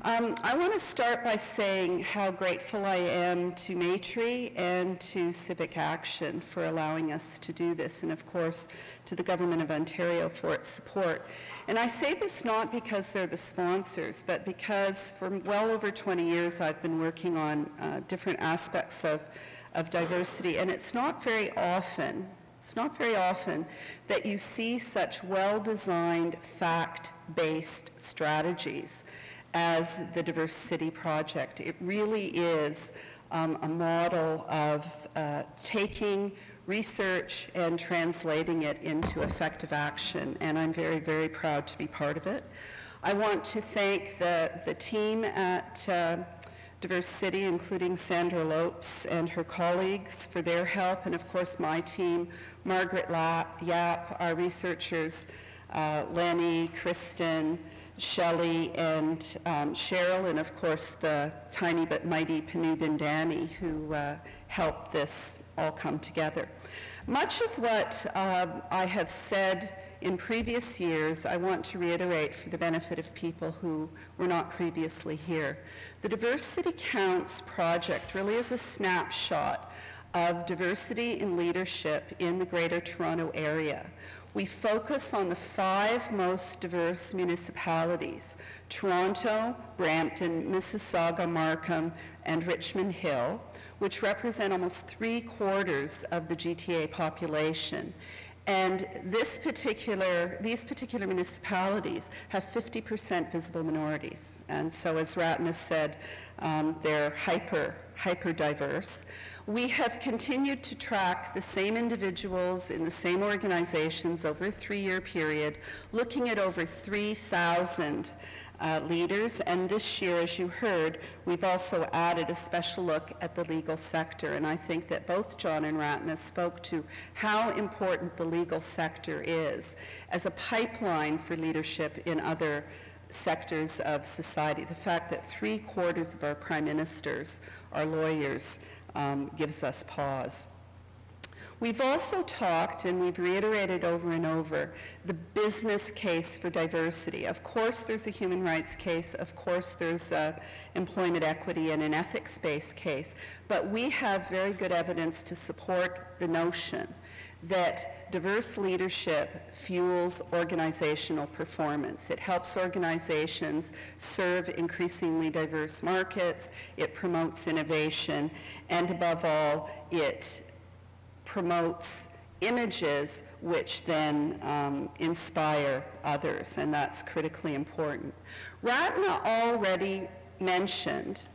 I want to start by saying how grateful I am to Maitree and to Civic Action for allowing us to do this, and of course to the Government of Ontario for its support. And I say this not because they're the sponsors, but because for well over 20 years I've been working on different aspects of diversity, and it's not very often that you see such well-designed, fact-based strategies as the DiverseCity project. It really is a model of taking research and translating it into effective action, and I'm very, very proud to be part of it. I want to thank the team at DiverseCity, including Sandra Lopes and her colleagues, for their help, and of course my team, Margaret Yap, our researchers, Lenny, Kristen, Shelley, and Cheryl, and of course the tiny but mighty Panubin Danny, who helped this all come together. Much of what I have said in previous years, I want to reiterate for the benefit of people who were not previously here. The DiverseCity Counts project really is a snapshot of diversity in leadership in the Greater Toronto Area. We focus on the 5 most diverse municipalities: Toronto, Brampton, Mississauga, Markham, and Richmond Hill, which represent almost 3/4 of the GTA population. And these particular municipalities have 50% visible minorities. And so, as Ratna said, they're hyper diverse. We have continued to track the same individuals in the same organizations over a 3-year period, looking at over 3,000 leaders, and this year, as you heard, we've also added a special look at the legal sector, and I think that both John and Ratna spoke to how important the legal sector is as a pipeline for leadership in other sectors of society. The fact that 3/4 of our prime ministers are lawyers gives us pause. We've also talked, and we've reiterated over and over, the business case for diversity. Of course there's a human rights case, of course there's a employment equity and an ethics-based case, but we have very good evidence to support the notion that diverse leadership fuels organizational performance. It helps organizations serve increasingly diverse markets, it promotes innovation, and above all, it promotes images which then inspire others, and that's critically important. Ratna already mentioned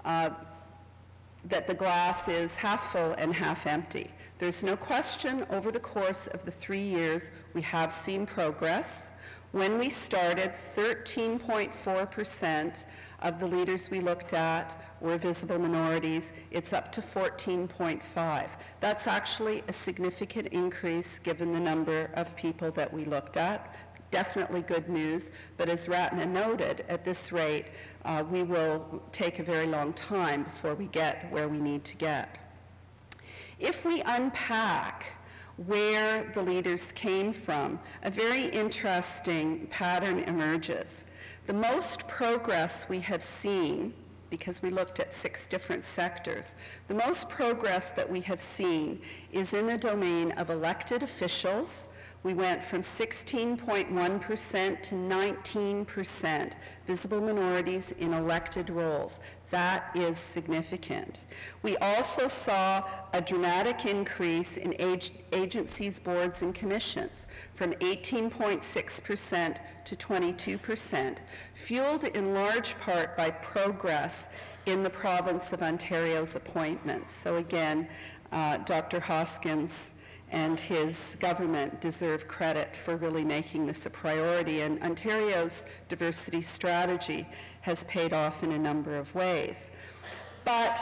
that the glass is half full and half empty. There's no question over the course of the 3 years we have seen progress. When we started, 13.4% of the leaders we looked at were visible minorities. It's up to 14.5. That's actually a significant increase given the number of people that we looked at. Definitely good news, but as Ratna noted, at this rate, we will take a very long time before we get where we need to get. If we unpack where the leaders came from, a very interesting pattern emerges. The most progress we have seen, because we looked at 6 different sectors, the most progress that we have seen is in the domain of elected officials. We went from 16.1% to 19% visible minorities in elected roles. That is significant. We also saw a dramatic increase in agencies, boards, and commissions from 18.6% to 22%, fueled in large part by progress in the province of Ontario's appointments. So again, Dr. Hoskins and his government deserve credit for really making this a priority, and Ontario's diversity strategy has paid off in a number of ways. But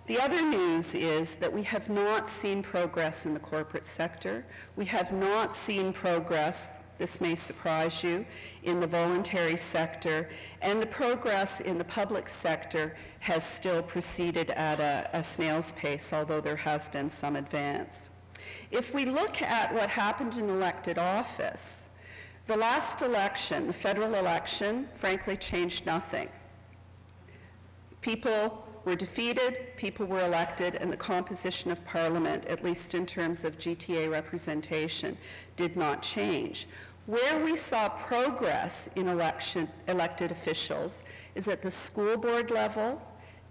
the other news is that we have not seen progress in the corporate sector. We have not seen progress, this may surprise you, in the voluntary sector, and the progress in the public sector has still proceeded at a snail's pace, although there has been some advance. If we look at what happened in elected office, the last election, the federal election, frankly changed nothing. People were defeated, people were elected, and the composition of Parliament, at least in terms of GTA representation, did not change. Where we saw progress in elected officials is at the school board level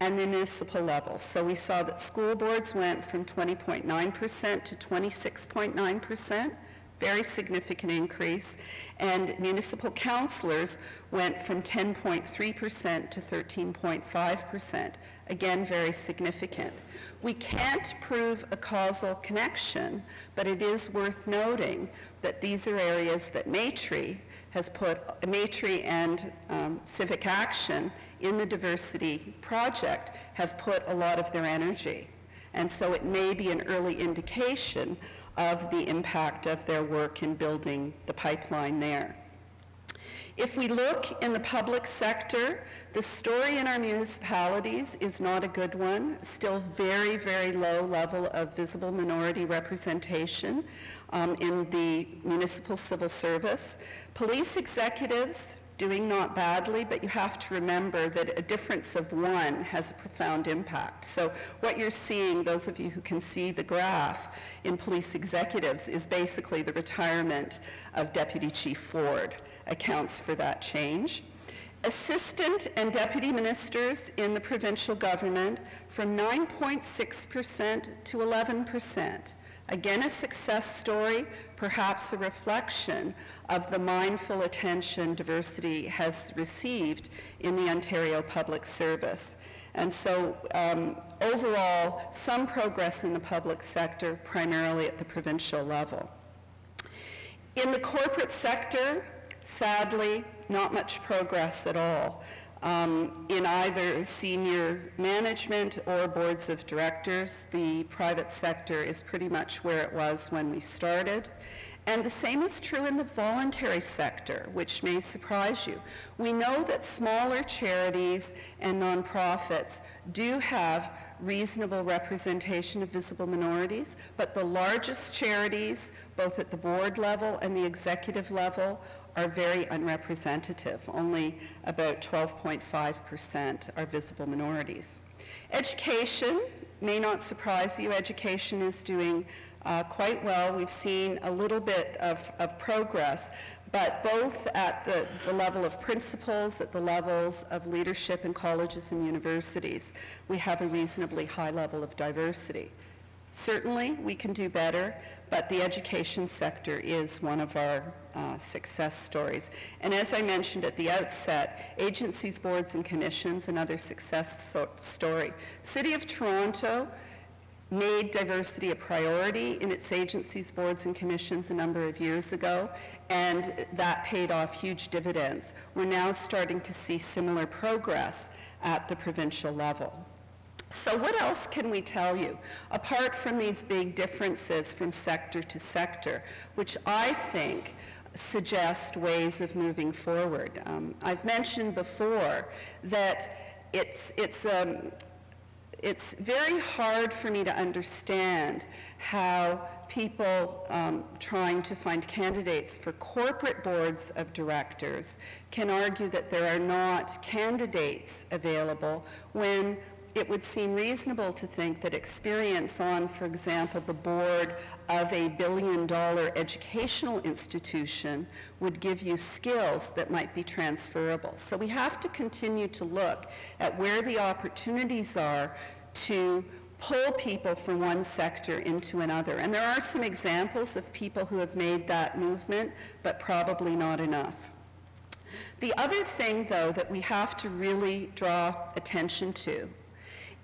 and the municipal level. So we saw that school boards went from 20.9% to 26.9%, very significant increase, and municipal councillors went from 10.3% to 13.5%, again very significant. We can't prove a causal connection, but it is worth noting that these are areas that Matry and Civic Action in the diversity project have put a lot of their energy. And so it may be an early indication of the impact of their work in building the pipeline there. If we look in the public sector, the story in our municipalities is not a good one. Still very, very low level of visible minority representation in the municipal civil service. Police executives doing not badly, but you have to remember that a difference of one has a profound impact. So what you're seeing, those of you who can see the graph in police executives, is basically the retirement of Deputy Chief Ford accounts for that change. Assistant and deputy ministers in the provincial government from 9.6% to 11%. Again, a success story, perhaps a reflection of the mindful attention diversity has received in the Ontario Public Service. And so overall, some progress in the public sector, primarily at the provincial level. In the corporate sector, sadly, not much progress at all in either senior management or boards of directors. The private sector is pretty much where it was when we started. And the same is true in the voluntary sector, which may surprise you. We know that smaller charities and nonprofits do have reasonable representation of visible minorities, but the largest charities, both at the board level and the executive level, are very unrepresentative. Only about 12.5% are visible minorities. Education may not surprise you. Education is doing quite well. We've seen a little bit of progress, but both at the level of principals, at the levels of leadership in colleges and universities, we have a reasonably high level of diversity. Certainly, we can do better, but the education sector is one of our success stories. And as I mentioned at the outset, agencies, boards, and commissions, another success story. City of Toronto made diversity a priority in its agencies, boards, and commissions a number of years ago, and that paid off huge dividends. We're now starting to see similar progress at the provincial level. So what else can we tell you, apart from these big differences from sector to sector, which I think suggest ways of moving forward? I've mentioned before that it's very hard for me to understand how people trying to find candidates for corporate boards of directors can argue that there are not candidates available when it would seem reasonable to think that experience on, for example, the board of a billion-dollar educational institution would give you skills that might be transferable. So we have to continue to look at where the opportunities are to pull people from one sector into another. And there are some examples of people who have made that movement, but probably not enough. The other thing, though, that we have to really draw attention to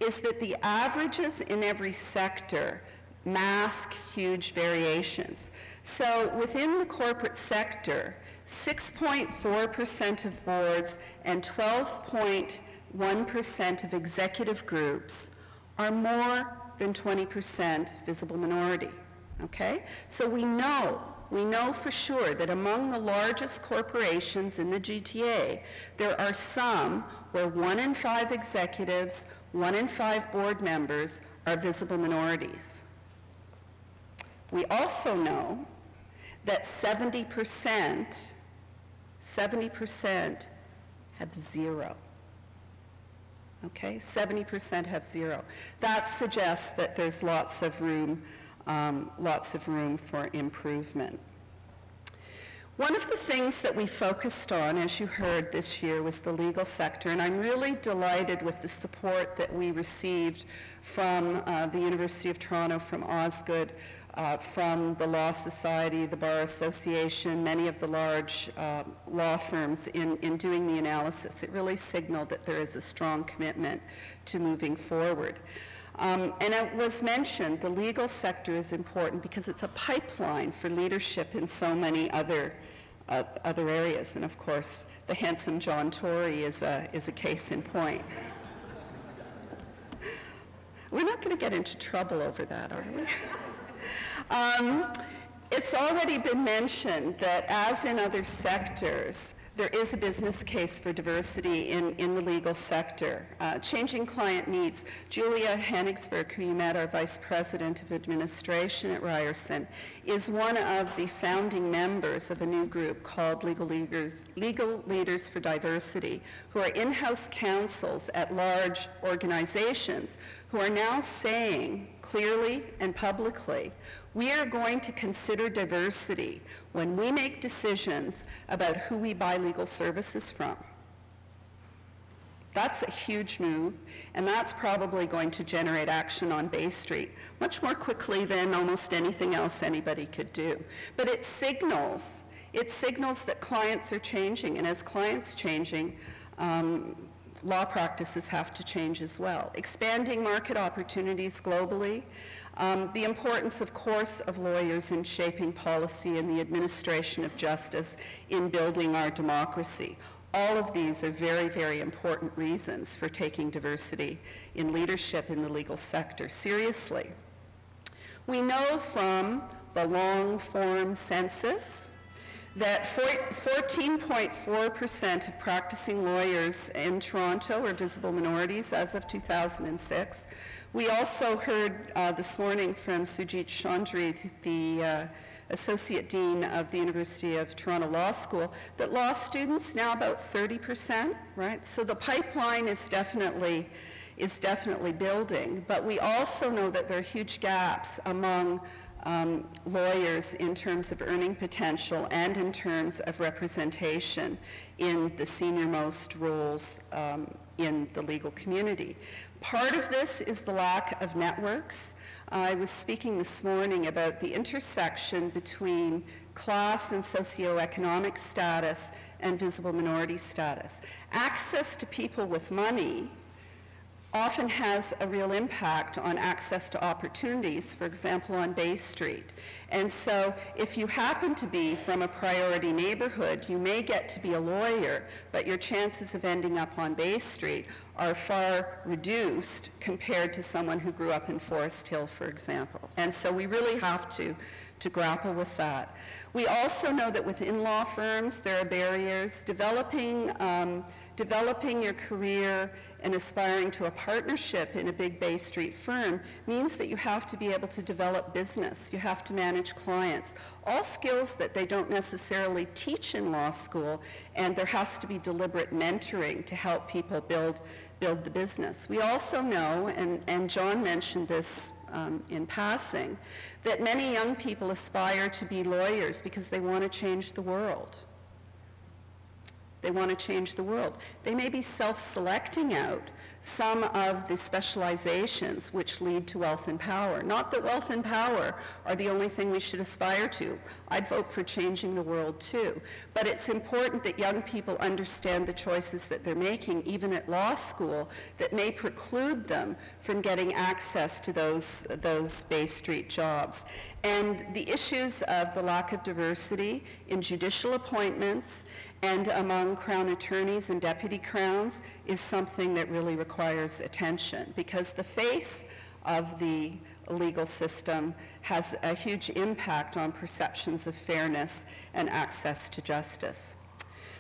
is that the averages in every sector mask huge variations. So within the corporate sector, 6.4% of boards and 12.1% of executive groups are more than 20% visible minority, okay? So we know for sure that among the largest corporations in the GTA, there are some where 1 in 5 executives, 1 in 5 board members are visible minorities. We also know that 70% have 0. Okay, 70% have 0. That suggests that there's lots of room for improvement. One of the things that we focused on, as you heard this year, was the legal sector, and I'm really delighted with the support that we received from the University of Toronto, from Osgoode, from the Law Society, the Bar Association, many of the large law firms in doing the analysis. It really signaled that there is a strong commitment to moving forward. And it was mentioned, the legal sector is important because it's a pipeline for leadership in so many other areas. And of course, the handsome John Tory is a case in point. We're not going to get into trouble over that, are we? It's already been mentioned that, as in other sectors, there is a business case for diversity in the legal sector. Changing client needs. Julia Hennigsberg, who you met, our Vice President of Administration at Ryerson, is one of the founding members of a new group called Legal Leaders for Diversity, who are in-house counsels at large organizations who are now saying clearly and publicly, we are going to consider diversity when we make decisions about who we buy legal services from. That's a huge move, and that's probably going to generate action on Bay Street much more quickly than almost anything else anybody could do. But it signals that clients are changing, and as clients changing, law practices have to change as well. Expanding market opportunities globally, the importance, of course, of lawyers in shaping policy and the administration of justice in building our democracy. All of these are very, very important reasons for taking diversity in leadership in the legal sector seriously. We know from the long-form census that 14.4% of practicing lawyers in Toronto are visible minorities as of 2006. We also heard this morning from Sujit Chandri, the Associate Dean of the University of Toronto Law School, that law students now about 30%, right? So the pipeline is definitely building, but we also know that there are huge gaps among lawyers in terms of earning potential and in terms of representation in the senior-most roles in the legal community. Part of this is the lack of networks. I was speaking this morning about the intersection between class and socioeconomic status and visible minority status. Access to people with money often has a real impact on access to opportunities, for example, on Bay Street. And so if you happen to be from a priority neighborhood, you may get to be a lawyer, but your chances of ending up on Bay Street are far reduced compared to someone who grew up in Forest Hill, for example. And so we really have to grapple with that. We also know that within law firms, there are barriers. Developing your career and aspiring to a partnership in a big Bay Street firm means that you have to be able to develop business. You have to manage clients. All skills that they don't necessarily teach in law school, and there has to be deliberate mentoring to help people build the business. We also know, and John mentioned this in passing, that many young people aspire to be lawyers because they want to change the world. They want to change the world. They may be self-selecting out some of the specializations which lead to wealth and power. Not that wealth and power are the only thing we should aspire to. I'd vote for changing the world too. But it's important that young people understand the choices that they're making, even at law school, that may preclude them from getting access to those Bay Street jobs. And the issues of the lack of diversity in judicial appointments and among Crown attorneys and deputy crowns is something that really requires attention, because the face of the legal system has a huge impact on perceptions of fairness and access to justice.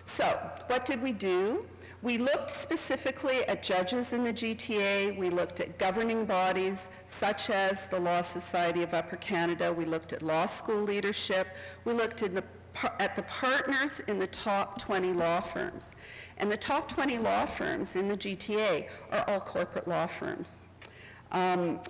So, what did we do? We looked specifically at judges in the GTA. We looked at governing bodies such as the Law Society of Upper Canada. We looked at law school leadership. We looked at the at the partners in the top 20 law firms. And the top 20 law firms in the GTA are all corporate law firms.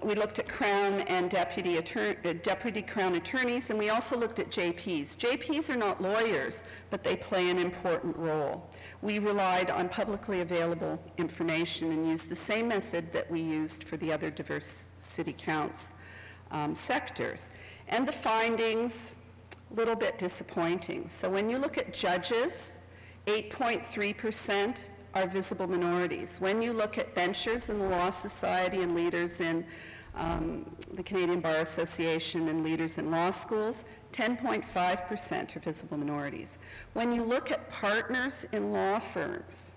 We looked at Crown and Deputy Crown attorneys, and we also looked at JPs. JPs are not lawyers, but they play an important role. We relied on publicly available information and used the same method that we used for the other DiverseCity Counts sectors. And the findings, a little bit disappointing. So when you look at judges, 8.3% are visible minorities. When you look at benchers in the Law Society and leaders in the Canadian Bar Association and leaders in law schools, 10.5% are visible minorities. When you look at partners in law firms,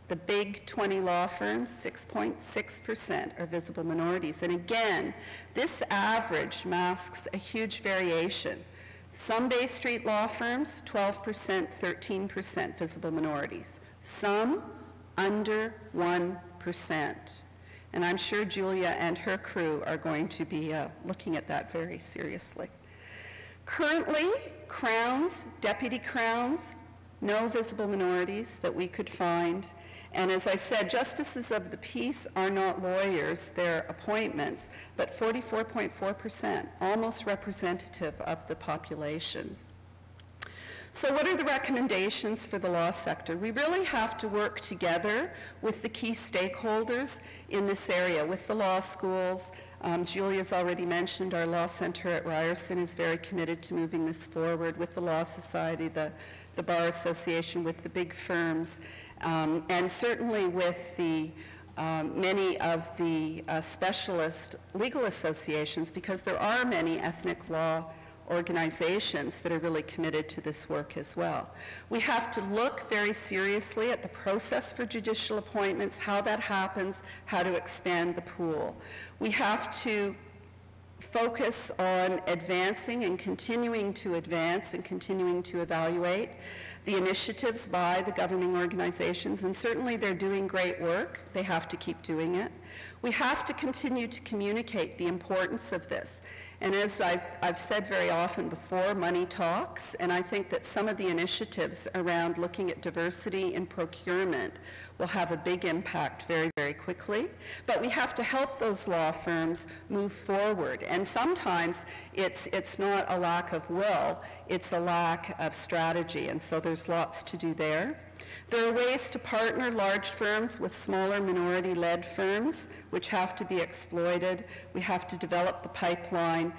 the big 20 law firms, 6.6% are visible minorities. And again, this average masks a huge variation. Some Bay Street law firms, 12%, 13% visible minorities. Some under 1%. And I'm sure Julia and her crew are going to be looking at that very seriously. Currently, crowns, deputy crowns, no visible minorities that we could find. And as I said, justices of the peace are not lawyers, they're appointments, but 44.4%, almost representative of the population. So what are the recommendations for the law sector? We really have to work together with the key stakeholders in this area, with the law schools. Julia's already mentioned our law center at Ryerson is very committed to moving this forward, with the Law Society, the Bar Association, with the big firms, and certainly with the many of the specialist legal associations, because there are many ethnic law organizations that are really committed to this work as well. We have to look very seriously at the process for judicial appointments, how that happens, how to expand the pool. We have to focus on advancing and continuing to advance and continuing to evaluate the initiatives by the governing organizations, and certainly they're doing great work. They have to keep doing it. We have to continue to communicate the importance of this. And as I've said very often before, money talks, and I think that some of the initiatives around looking at diversity in procurement will have a big impact very, very quickly. But we have to help those law firms move forward. And sometimes it's not a lack of will, it's a lack of strategy. And so there's lots to do there. There are ways to partner large firms with smaller minority-led firms, which have to be exploited. We have to develop the pipeline.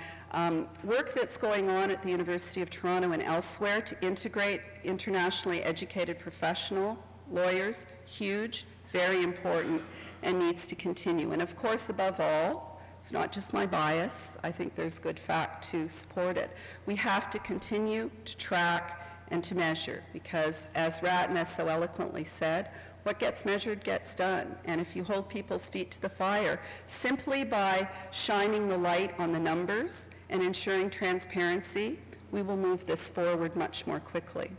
Work that's going on at the University of Toronto and elsewhere to integrate internationally educated professional lawyers, huge, very important, and needs to continue. And of course, above all, it's not just my bias. I think there's good fact to support it. We have to continue to track and to measure, because as Ratna so eloquently said, what gets measured gets done. And if you hold people's feet to the fire simply by shining the light on the numbers and ensuring transparency, we will move this forward much more quickly.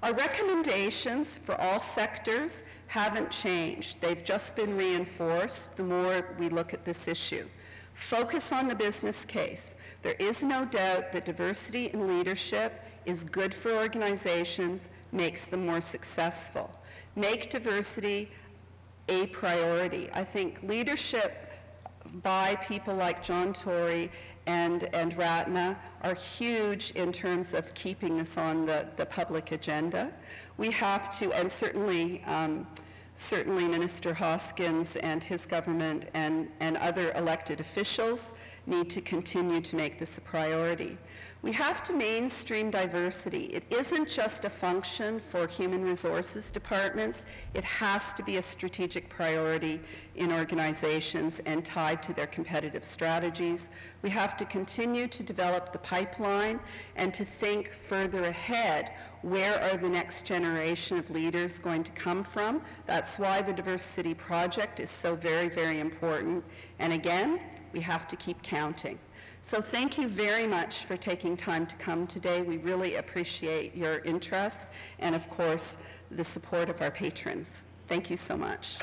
Our recommendations for all sectors haven't changed. They've just been reinforced the more we look at this issue. Focus on the business case. There is no doubt that diversity in leadership is good for organizations, makes them more successful. Make diversity a priority. I think leadership by people like John Tory and Ratna are huge in terms of keeping this on the public agenda. We have to, and certainly Minister Hoskins and his government and other elected officials need to continue to make this a priority. We have to mainstream diversity. It isn't just a function for human resources departments. It has to be a strategic priority in organizations and tied to their competitive strategies. We have to continue to develop the pipeline and to think further ahead. Where are the next generation of leaders going to come from? That's why the DiverseCity project is so very, very important. And again, we have to keep counting. So thank you very much for taking time to come today. We really appreciate your interest and, of course, the support of our patrons. Thank you so much.